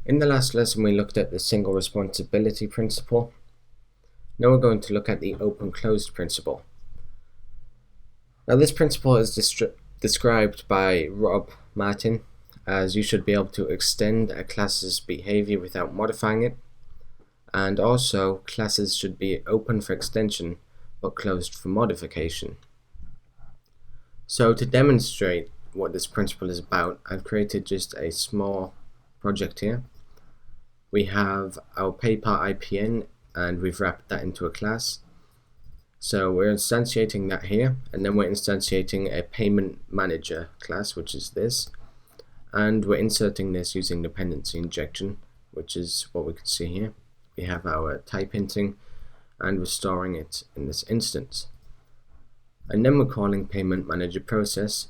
In the last lesson we looked at the single responsibility principle. Now we're going to look at the open-closed principle. Now this principle is described by Rob Martin as you should be able to extend a class's behavior without modifying it, and also classes should be open for extension but closed for modification. So to demonstrate what this principle is about, I've created just a small project here. We have our PayPal IPN and we've wrapped that into a class. So we're instantiating that here, and then we're instantiating a payment manager class, which is this, and we're inserting this using dependency injection, which is what we can see here. We have our type hinting and we're storing it in this instance. And then we're calling payment manager process,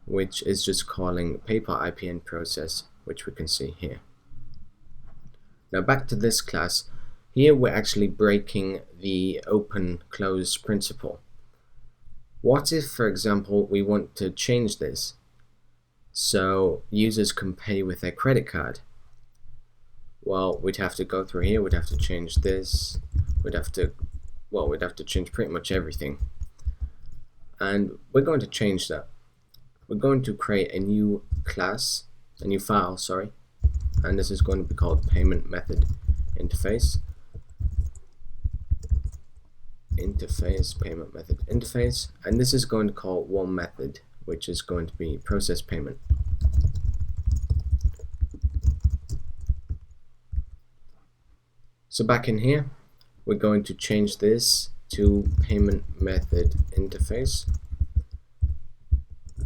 which is just calling PayPal IPN process, which we can see here. Now back to this class. Here we're actually breaking the open-closed principle. What if, for example, we want to change this so users can pay with their credit card? Well, we'd have to go through here, we'd have to change this, we'd have to change pretty much everything. And we're going to change that. We're going to create a new class, a new file, sorry, and this is going to be called payment method interface. Payment method interface, and this is going to call one method, which is going to be process payment. So back in here, we're going to change this to payment method interface,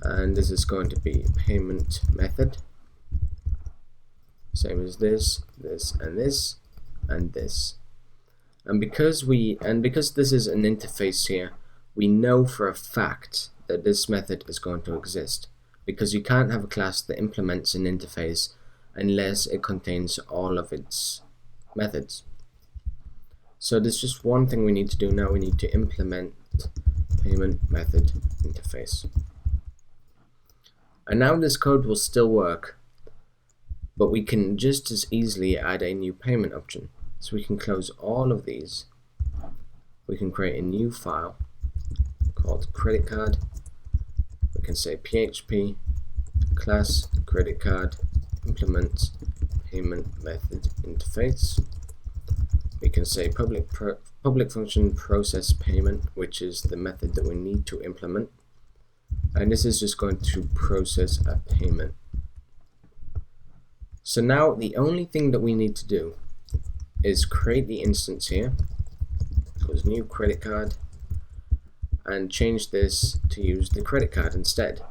and this is going to be payment method, same as this, this, and this, and this. And because this is an interface here, we know for a fact that this method is going to exist, because you can't have a class that implements an interface unless it contains all of its methods. So there's just one thing we need to do now. We need to implement payment method interface. And now this code will still work, but we can just as easily add a new payment option. So we can close all of these. We can create a new file called credit card. We can say PHP class credit card implement payment method interface. We can say public function process payment, which is the method that we need to implement. And this is just going to process a payment. So now the only thing that we need to do is create the instance here, goes new credit card, and change this to use the credit card instead.